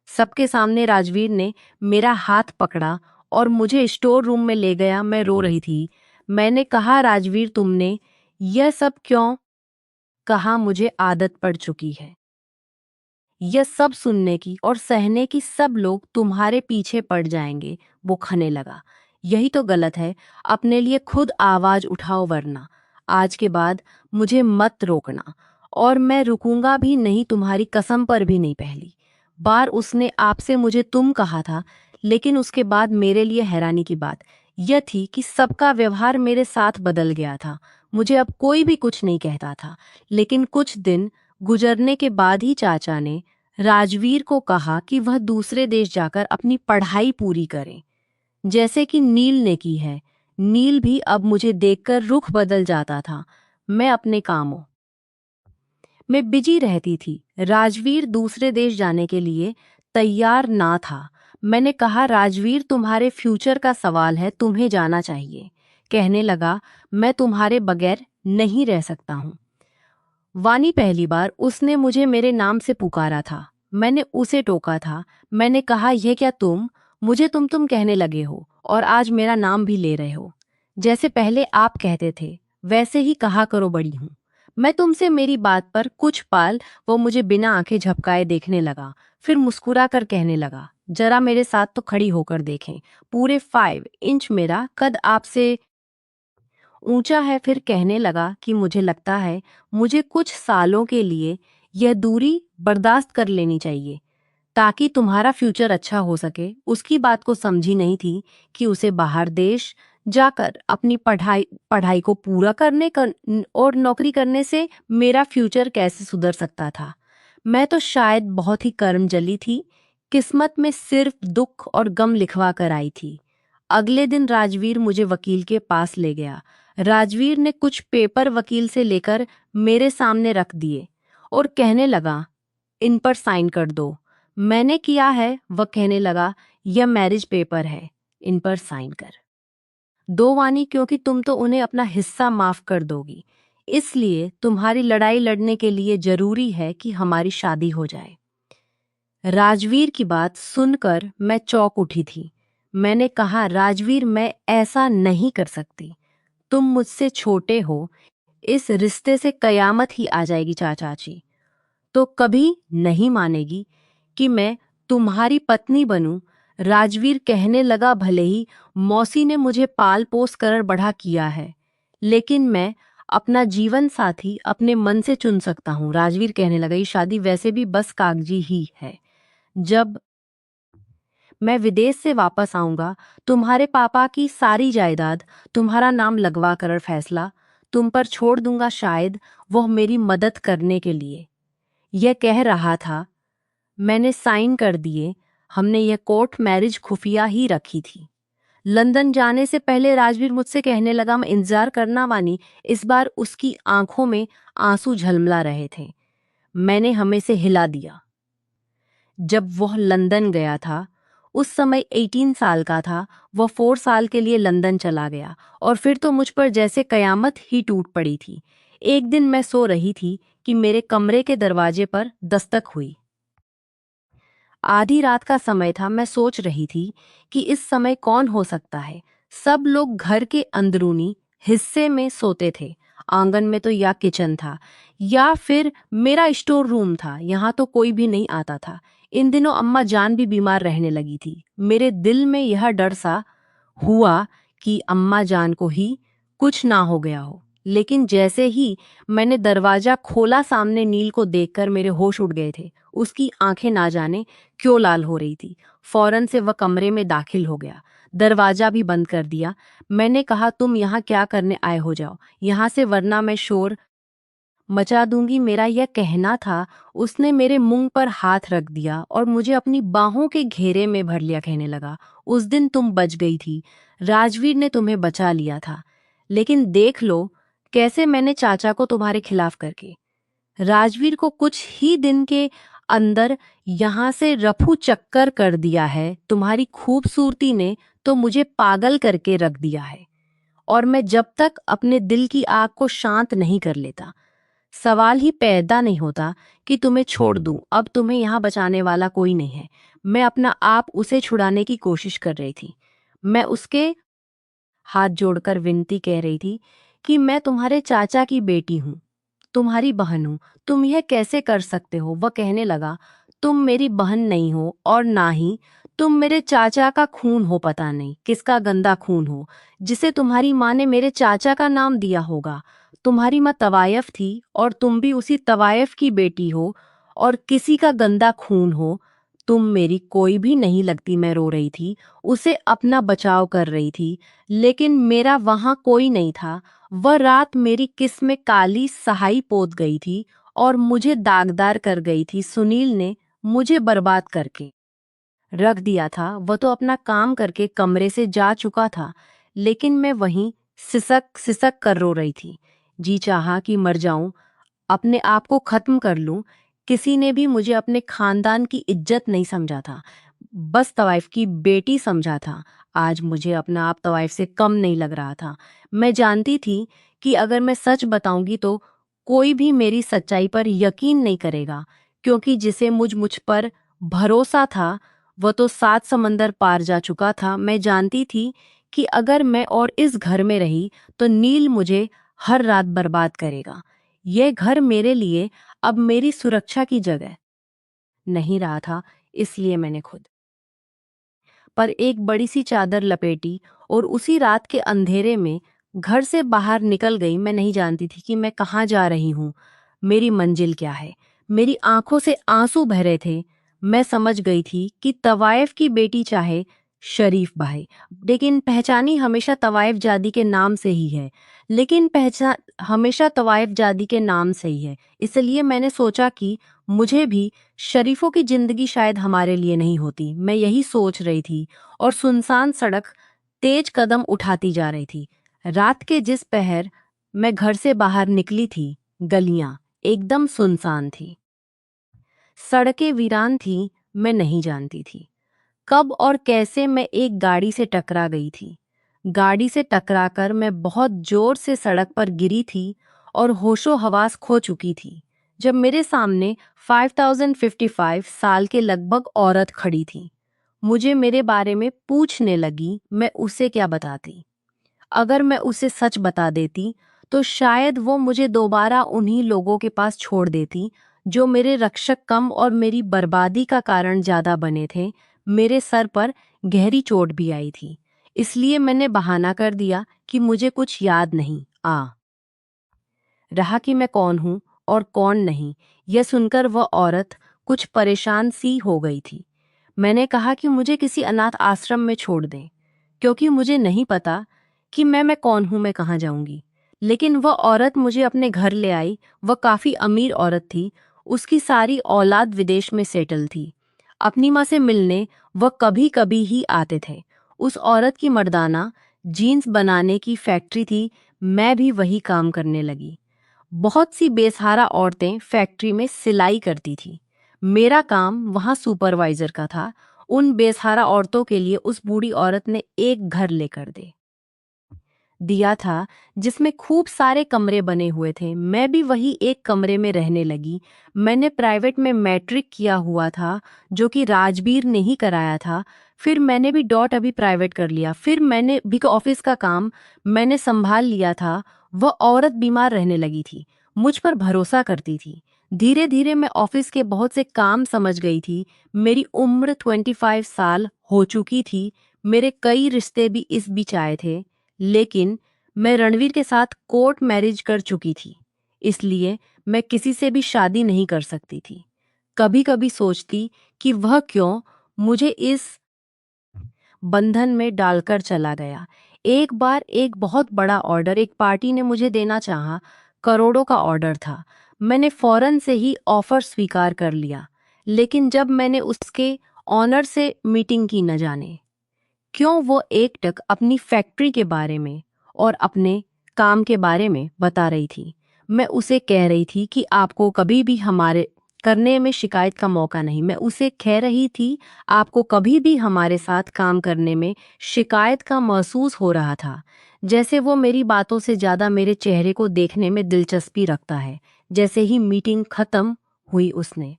सबके सामने राजवीर ने मेरा हाथ पकड़ा और मुझे स्टोर रूम में ले गया। मैं रो रही थी। मैंने कहा, राजवीर तुमने यह सब क्यों कहा? मुझे आदत पड़ चुकी है यह सब सुनने की और सहने की। सब लोग तुम्हारे पीछे पड़ जाएंगे। वो खने लगा। यही तो गलत है, अपने लिए खुद आवाज उठाओ, वरना आज के बाद मुझे मत रोकना। और मैं रुकूंगा भी नहीं, तुम्हारी कसम पर भी नहीं। पहली बार उसने आपसे मुझे तुम कहा था, लेकिन उसके बाद मेरे लिए हैरानी की बात यह थी कि सबका व्यवहार मेरे साथ बदल गया था। मुझे अब कोई भी कुछ नहीं कहता था। लेकिन कुछ दिन गुजरने के बाद ही चाचा ने राजवीर को कहा कि वह दूसरे देश जाकर अपनी पढ़ाई पूरी करे, जैसे कि नील ने की है। नील भी अब मुझे देखकर रुख बदल जाता था। मैं अपने कामों में बिजी रहती थी। राजवीर दूसरे देश जाने के लिए तैयार ना था। मैंने कहा, राजवीर तुम्हारे फ्यूचर का सवाल है, तुम्हें जाना चाहिए। कहने लगा, मैं तुम्हारे बगैर नहीं रह सकता हूँ। वानी पहली बार उसने मुझे मेरे नाम से पुकारा था। मैंने उसे टोका था। मैंने कहा, यह क्या मुझे तुम कहने लगे हो और आज मेरा नाम भी ले रहे हो? जैसे पहले आप कहते थे वैसे ही कहा करो, बड़ी हूं मैं तुमसे। मेरी बात पर कुछ पाल वो मुझे बिना आंखें झपकाए देखने लगा, फिर मुस्कुरा कर कहने लगा, जरा मेरे साथ तो खड़ी होकर देखें। पूरे 5 इंच मेरा कद आपसे ऊंचा है। फिर कहने लगा कि मुझे लगता है मुझे कुछ सालों के लिए यह दूरी बर्दाश्त कर लेनी चाहिए, ताकि तुम्हारा फ्यूचर अच्छा हो सके। उसकी बात को समझी नहीं थी कि उसे बाहर देश जाकर अपनी पढ़ाई को पूरा करने और नौकरी करने से मेरा फ्यूचर कैसे सुधर सकता था। मैं तो शायद बहुत ही कर्मजली थी, किस्मत में सिर्फ दुख और गम लिखवा कर आई थी। अगले दिन राजवीर मुझे वकील के पास ले गया। राजवीर ने कुछ पेपर वकील से लेकर मेरे सामने रख दिए और कहने लगा, इन पर साइन कर दो। मैंने किया है। वह कहने लगा, यह मैरिज पेपर है, इन पर साइन कर दो वानी, क्योंकि तुम तो उन्हें अपना हिस्सा माफ कर दोगी। इसलिए तुम्हारी लड़ाई लड़ने के लिए जरूरी है कि हमारी शादी हो जाए। राजवीर की बात सुनकर मैं चौंक उठी थी। मैंने कहा, राजवीर मैं ऐसा नहीं कर सकती। तुम मुझसे छोटे हो, इस रिश्ते से कयामत ही आ जाएगी। चाची तो कभी नहीं मानेगी कि मैं तुम्हारी पत्नी बनूं। राजवीर कहने लगा, भले ही मौसी ने मुझे पाल पोस कर बड़ा किया है, लेकिन मैं अपना जीवन साथी अपने मन से चुन सकता हूँ। राजवीर कहने लगा, ये शादी वैसे भी बस कागजी ही है। जब मैं विदेश से वापस आऊंगा, तुम्हारे पापा की सारी जायदाद तुम्हारा नाम लगवा कर फैसला तुम पर छोड़ दूंगा, शायद वह मेरी मदद करने के लिए। यह कह रहा था। मैंने साइन कर दिए। हमने यह कोर्ट मैरिज खुफिया ही रखी थी। लंदन जाने से पहले राजवीर मुझसे कहने लगा, मैं इंतजार करना वानी। इस बार उसकी आंखों में आंसू झलमला रहे थे। मैंने हमें से हिला दिया। जब वह लंदन गया था, उस समय 18 साल का था। वह 4 साल के लिए लंदन चला गया और फिर तो मुझ पर जैसे कयामत ही टूट पड़ी थी। एक दिन मैं सो रही थी कि मेरे कमरे के दरवाजे पर दस्तक हुई। आधी रात का समय था। मैं सोच रही थी कि इस समय कौन हो सकता है। सब लोग घर के अंदरूनी हिस्से में सोते थे। आंगन में तो या किचन था या फिर मेरा स्टोर रूम था, यहाँ तो कोई भी नहीं आता था। इन दिनों अम्मा जान भी बीमार रहने लगी थी। मेरे दिल में यह डर सा हुआ कि अम्मा जान को ही कुछ ना हो गया हो। लेकिन जैसे ही मैंने दरवाजा खोला, सामने नील को देखकर मेरे होश उड़ गए थे। उसकी आंखें ना जाने क्यों लाल हो रही थी। फौरन से वह कमरे में दाखिल हो गया, दरवाजा भी बंद कर दिया। मैंने कहा, तुम यहाँ क्या करने आए हो? जाओ यहाँ से, वरना मैं शोर मचा दूंगी। मेरा यह कहना था। उसने मेरे मुंह पर हाथ रख दिया और मुझे अपनी बाहों के घेरे में भर लिया। कहने लगा, उस दिन तुम बच गई थी, राजवीर ने तुम्हें बचा लिया था, लेकिन देख लो कैसे मैंने चाचा को तुम्हारे खिलाफ करके। राजवीर को कुछ ही दिन के अंदर यहाँ से रफू चक्कर कर दिया है। तुम्हारी खूबसूरती ने तो मुझे पागल करके रख दिया है, और मैं जब तक अपने दिल की आग को शांत नहीं कर लेता, सवाल ही पैदा नहीं होता कि तुम्हें छोड़ दूं। अब तुम्हें यहाँ बचाने वाला कोई नहीं है। मैं अपना आप उसे छुड़ाने की कोशिश कर रही थी। मैं उसके हाथ जोड़कर विनती कह रही थी कि मैं तुम्हारे चाचा की बेटी हूँ, तुम्हारी बहन हूँ, तुम यह कैसे कर सकते हो। वह कहने लगा, तुम मेरी बहन नहीं हो और ना ही तुम मेरे चाचा का खून हो। पता नहीं किसका गंदा खून हो जिसे तुम्हारी माँ ने मेरे चाचा का नाम दिया होगा। तुम्हारी माँ तवायफ थी और तुम भी उसी तवायफ की बेटी हो, और किसी का गंदा खून हो। तुम मेरी कोई भी नहीं लगती। मैं रो रही थी, उसे अपना बचाव कर रही थी, लेकिन मेरा वहां कोई नहीं था। वह रात मेरी किस में काली सहाई पोत गई थी और मुझे दागदार कर गई थी। सुनील ने मुझे बर्बाद करके रख दिया था। वह तो अपना काम करके कमरे से जा चुका था, लेकिन मैं वहीं सिसक सिसक कर रो रही थी। जी चाहा कि मर जाऊं, अपने आप को खत्म कर लूं। किसी ने भी मुझे अपने खानदान की इज्जत नहीं समझा था, बस तवाइफ की बेटी समझा था। आज मुझे अपना आप तवाइफ से कम नहीं लग रहा था। मैं जानती थी कि अगर मैं सच बताऊंगी तो कोई भी मेरी सच्चाई पर यकीन नहीं करेगा, क्योंकि जिसे मुझ पर भरोसा था वह तो 7 समंदर पार जा चुका था। मैं जानती थी कि अगर मैं और इस घर में रही तो नील मुझे हर रात बर्बाद करेगा। यह घर मेरे लिए अब मेरी सुरक्षा की जगह नहीं रहा था, इसलिए मैंने खुद पर एक बड़ी सी चादर लपेटी और उसी रात के अंधेरे में घर से बाहर निकल गई। मैं नहीं जानती थी कि मैं कहाँ जा रही हूँ, मेरी मंजिल क्या है। मेरी आंखों से आंसू बह रहे थे। मैं समझ गई थी कि तवाइफ की बेटी चाहे शरीफ भाई, लेकिन पहचानी हमेशा तवाइफ जादी के नाम से ही है। लेकिन पहचान हमेशा तवाइफ जादी के नाम से ही है। इसलिए मैंने सोचा कि मुझे भी शरीफों की जिंदगी शायद हमारे लिए नहीं होती। मैं यही सोच रही थी और सुनसान सड़क तेज कदम उठाती जा रही थी। रात के जिस पहर मैं घर से बाहर निकली थी, गलियां एकदम सुनसान थी, सड़कें वीरान थी। मैं नहीं जानती थी कब और कैसे मैं एक गाड़ी से टकरा गई थी। गाड़ी से टकराकर मैं बहुत जोर से सड़क पर गिरी थी और होशो हवास खो चुकी थी, जब मेरे सामने 5055 साल के लगभग औरत खड़ी थी। मुझे मेरे बारे में पूछने लगी। मैं उसे क्या बताती? अगर मैं उसे सच बता देती तो शायद वो मुझे दोबारा उन्हीं लोगों के पास छोड़ देती जो मेरे रक्षक कम और मेरी बर्बादी का कारण ज्यादा बने थे। मेरे सर पर गहरी चोट भी आई थी, इसलिए मैंने बहाना कर दिया कि मुझे कुछ याद नहीं आ रहा कि मैं कौन हूँ और कौन नहीं। यह सुनकर वह औरत कुछ परेशान सी हो गई थी। मैंने कहा कि मुझे किसी अनाथ आश्रम में छोड़ दें, क्योंकि मुझे नहीं पता कि मैं कौन हूँ, मैं कहाँ जाऊंगी। लेकिन वह औरत मुझे अपने घर ले आई। वह काफी अमीर औरत थी, उसकी सारी औलाद विदेश में सेटल थी। अपनी माँ से मिलने वह कभी कभी ही आते थे। उस औरत की मर्दाना जीन्स बनाने की फैक्ट्री थी। मैं भी वही काम करने लगी। बहुत सी बेसहारा औरतें फैक्ट्री में सिलाई करती थी। मेरा काम वहां सुपरवाइजर का था। उन बेसहारा औरतों के लिए उस बूढ़ी औरत ने एक घर लेकर दे दिया था जिसमें खूब सारे कमरे बने हुए थे। मैं भी वही एक कमरे में रहने लगी। मैंने प्राइवेट में मैट्रिक किया हुआ था, जो कि राजबीर ने ही कराया था। फिर मैंने भी डॉट अभी प्राइवेट कर लिया। फिर मैंने भी ऑफिस का काम मैंने संभाल लिया था। वह औरत बीमार रहने लगी थी, मुझ पर भरोसा करती थी। धीरे धीरे मैं ऑफिस के बहुत से काम समझ गई थी। मेरी उम्र 25 साल हो चुकी थी। मेरे कई रिश्ते भी इस बीच आए थे, लेकिन मैं रणवीर के साथ कोर्ट मैरिज कर चुकी थी, इसलिए मैं किसी से भी शादी नहीं कर सकती थी। कभी कभी सोचती कि वह क्यों मुझे इस बंधन में डालकर चला गया। एक बार एक बहुत बड़ा ऑर्डर एक पार्टी ने मुझे देना चाहा। करोड़ों का ऑर्डर था। मैंने फौरन से ही ऑफर स्वीकार कर लिया, लेकिन जब मैंने उसके ऑनर से मीटिंग की, न जाने क्यों वो एकटक अपनी फैक्ट्री के बारे में और अपने काम के बारे में बता रही थी। मैं उसे कह रही थी कि आपको कभी भी हमारे करने में शिकायत का मौका नहीं। मैं उसे कह रही थी, आपको कभी भी हमारे साथ काम करने में शिकायत का महसूस हो रहा था, जैसे वो मेरी बातों से ज़्यादा मेरे चेहरे को देखने में दिलचस्पी रखता है। जैसे ही मीटिंग खत्म हुई उसने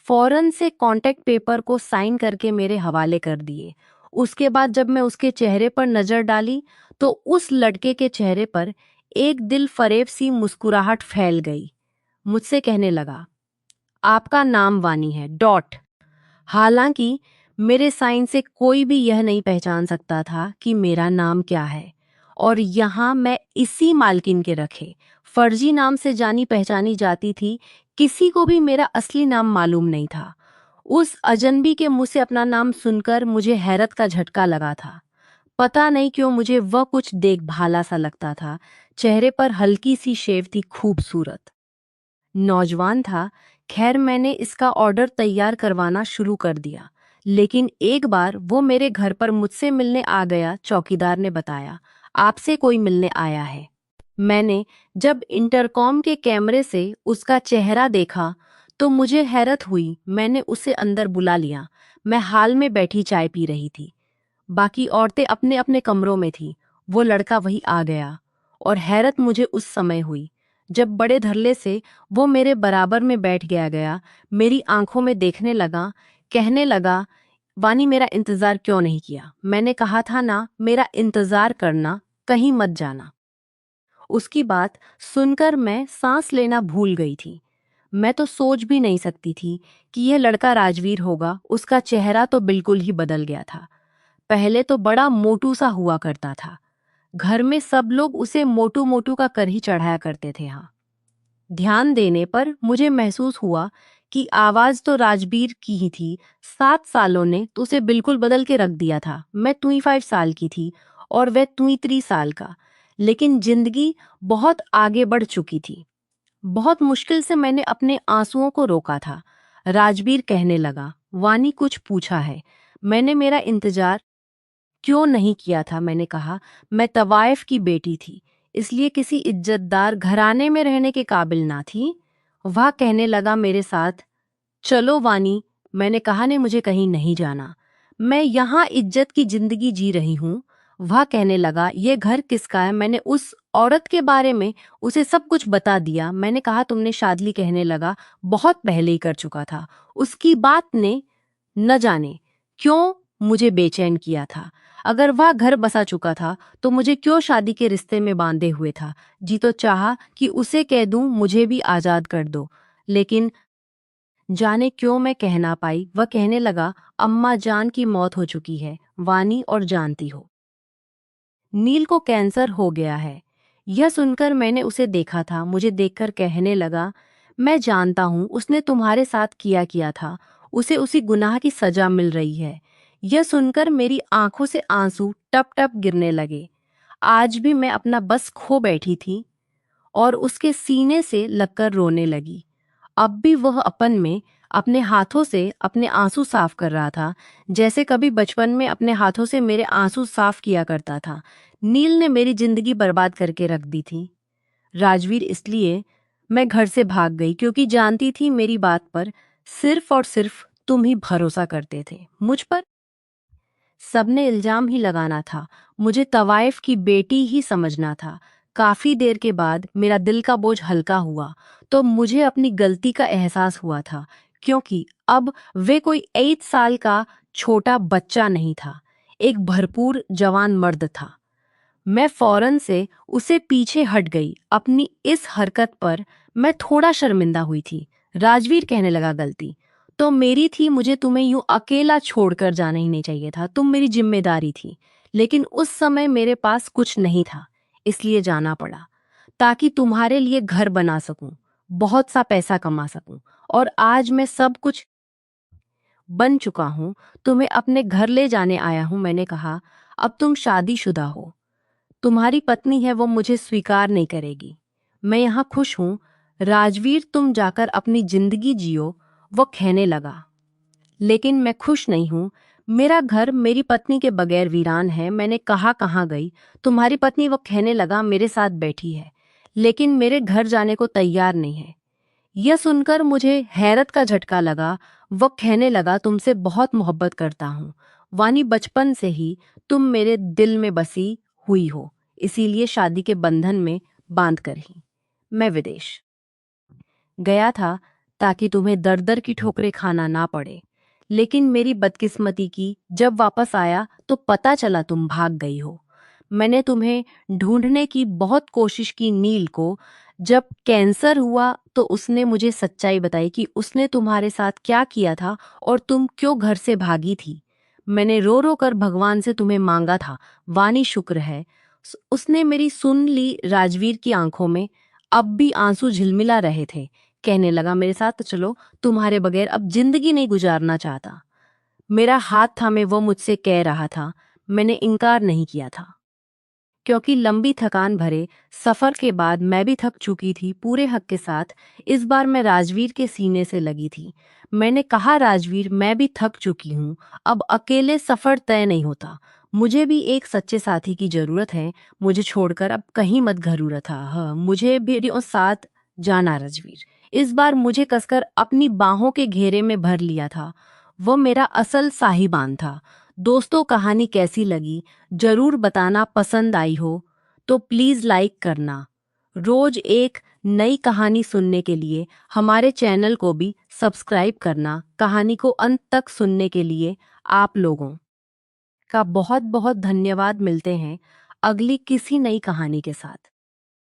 फौरन से कॉन्टैक्ट पेपर को साइन करके मेरे हवाले कर दिए। उसके बाद जब मैं उसके चेहरे पर नज़र डाली तो उस लड़के के चेहरे पर एक दिल फरेब सी मुस्कुराहट फैल गई। मुझसे कहने लगा, आपका नाम वानी है डॉट। हालांकि मेरे साइन से कोई भी यह नहीं पहचान सकता था कि मेरा नाम क्या है, और यहाँ मैं इसी मालकिन के रखे फर्जी नाम से जानी पहचानी जाती थी। किसी को भी मेरा असली नाम मालूम नहीं था। उस अजनबी के मुंह से अपना नाम सुनकर मुझे हैरत का झटका लगा था। पता नहीं क्यों मुझे वह कुछ देखभाला सा लगता था। चेहरे पर हल्की सी शेव थी, खूबसूरत नौजवान था। खैर, मैंने इसका ऑर्डर तैयार करवाना शुरू कर दिया। लेकिन एक बार वो मेरे घर पर मुझसे मिलने आ गया। चौकीदार ने बताया, आपसे कोई मिलने आया है। मैंने जब इंटरकॉम के कैमरे से उसका चेहरा देखा तो मुझे हैरत हुई। मैंने उसे अंदर बुला लिया। मैं हाल में बैठी चाय पी रही थी। बाकी औरतें अपने अपने कमरों में थीं। वो लड़का वही आ गया, और हैरत मुझे उस समय हुई जब बड़े धरले से वो मेरे बराबर में बैठ गया, मेरी आंखों में देखने लगा, कहने लगा, वानी मेरा इंतज़ार क्यों नहीं किया? मैंने कहा था ना, मेरा इंतज़ार करना, कहीं मत जाना। उसकी बात सुनकर मैं सांस लेना भूल गई थी। मैं तो सोच भी नहीं सकती थी कि यह लड़का राजवीर होगा। उसका चेहरा तो बिल्कुल ही बदल गया था। पहले तो बड़ा मोटू सा हुआ करता था। घर में सब लोग उसे मोटू मोटू का कर ही चढ़ाया करते थे। हाँ, ध्यान देने पर मुझे महसूस हुआ कि आवाज तो राजवीर की ही थी। 7 सालों ने तो उसे बिल्कुल बदल के रख दिया था। मैं 25 साल की थी और वह 23 साल का। लेकिन जिंदगी बहुत आगे बढ़ चुकी थी। बहुत मुश्किल से मैंने अपने आंसुओं को रोका था। राजवीर कहने लगा, वानी कुछ पूछा है? मैंने मेरा इंतजार क्यों नहीं किया था? मैंने कहा, मैं तवाइफ की बेटी थी, इसलिए किसी इज्जतदार घराने में रहने के काबिल ना थी। वह कहने लगा मेरे साथ, चलो वानी। मैंने कहा, ने मुझे कहीं नहीं जाना, मैं यहाँ इज्जत की जिंदगी जी रही हूँ। वह कहने लगा, ये घर किसका है? मैंने उस औरत के बारे में उसे सब कुछ बता दिया। मैंने कहा, तुमने शादी? कहने लगा, बहुत पहले ही कर चुका था। उसकी बात ने न जाने क्यों मुझे बेचैन किया था। अगर वह घर बसा चुका था तो मुझे क्यों शादी के रिश्ते में बांधे हुए था? जी तो चाहा कि उसे कह दूं, मुझे भी आजाद कर दो, लेकिन जाने क्यों मैं कह ना पाई। वह कहने लगा, अम्मा जान की मौत हो चुकी है वानी, और जानती हो नील को कैंसर हो गया है। यह सुनकर मैंने उसे देखा था। मुझे देखकर कहने लगा, मैं जानता हूं उसने तुम्हारे साथ किया था। उसे उसी गुनाह की सजा मिल रही है। यह सुनकर मेरी आंखों से आंसू टप टप गिरने लगे। आज भी मैं अपना बस खो बैठी थी और उसके सीने से लगकर रोने लगी। अब भी वह अपन में अपने हाथों से अपने आंसू साफ कर रहा था, जैसे कभी बचपन में अपने हाथों से मेरे आंसू साफ किया करता था। नील ने मेरी जिंदगी बर्बाद करके रख दी थी राजवीर, इसलिए मैं घर से भाग गई, क्योंकि जानती थी मेरी बात पर सिर्फ और सिर्फ तुम ही भरोसा करते थे। मुझ पर सबने इल्जाम ही लगाना था। मुझे तवाइफ की बेटी ही समझना था। काफी देर के बाद मेरा दिल का बोझ हल्का हुआ तो मुझे अपनी गलती का एहसास हुआ था, क्योंकि अब वे कोई 8 साल का छोटा बच्चा नहीं था, एक भरपूर जवान मर्द था। मैं फौरन से उसे पीछे हट गई। अपनी इस हरकत पर मैं थोड़ा शर्मिंदा हुई थी। राजवीर कहने लगा, गलती तो मेरी थी, मुझे तुम्हें यूं अकेला छोड़कर जाना ही नहीं चाहिए था। तुम मेरी जिम्मेदारी थी, लेकिन उस समय मेरे पास कुछ नहीं था, इसलिए जाना पड़ा, ताकि तुम्हारे लिए घर बना सकूं, बहुत सा पैसा कमा सकूं। और आज मैं सब कुछ बन चुका हूं, तुम्हें अपने घर ले जाने आया हूं। मैंने कहा, अब तुम शादीशुदा हो, तुम्हारी पत्नी है, वो मुझे स्वीकार नहीं करेगी। मैं यहाँ खुश हूँ राजवीर, तुम जाकर अपनी जिंदगी जियो। वो कहने लगा, लेकिन मैं खुश नहीं हूँ। मेरा घर मेरी पत्नी के बगैर वीरान है। मैंने कहा, कहाँ गई तुम्हारी पत्नी? वो कहने लगा, मेरे साथ बैठी है, लेकिन मेरे घर जाने को तैयार नहीं है। यह सुनकर मुझे हैरत का झटका लगा। वह कहने लगा, तुमसे बहुत मोहब्बत करता हूँ वानी, बचपन से ही तुम मेरे दिल में बसी हुई हो, इसीलिए शादी के बंधन में बांध कर ही मैं विदेश गया था ताकि तुम्हें दर दर की ठोकरें खाना ना पड़े। लेकिन मेरी बदकिस्मती की, जब वापस आया तो पता चला तुम भाग गई हो। मैंने तुम्हें ढूंढने की बहुत कोशिश की नील को। जब कैंसर हुआ तो उसने मुझे सच्चाई बताई कि उसने तुम्हारे साथ क्या किया था और तुम क्यों घर से भागी थी। मैंने रो रो कर भगवान से तुम्हें मांगा था वानी, शुक्र है उसने मेरी सुन ली। राजवीर की आंखों में अब भी आंसू झिलमिला रहे थे। कहने लगा, मेरे साथ तो चलो, तुम्हारे बगैर अब जिंदगी नहीं गुजारना चाहता। मेरा हाथ थामे वो मुझसे कह रहा था। मैंने इनकार नहीं किया था, क्योंकि लंबी थकान भरे सफर के बाद मैं भी थक चुकी थी पूरे हक के साथ। इस बार मैं राजवीर के सीने से लगी थी। मैंने कहा, राजवीर मैं भी थक चुकी हूँ, अब अकेले सफर तय नहीं होता, मुझे भी एक सच्चे साथी की जरूरत है। मुझे छोड़कर अब कहीं मत घरूरा था। हाँ, मुझे भी और साथ जाना राजवीर। इस बार मुझे कसकर अपनी बाहों के घेरे में भर लिया था। वो मेरा असल साहिबान था। दोस्तों, कहानी कैसी लगी जरूर बताना। पसंद आई हो तो प्लीज़ लाइक करना। रोज एक नई कहानी सुनने के लिए हमारे चैनल को भी सब्सक्राइब करना। कहानी को अंत तक सुनने के लिए आप लोगों का बहुत बहुत धन्यवाद। मिलते हैं अगली किसी नई कहानी के साथ।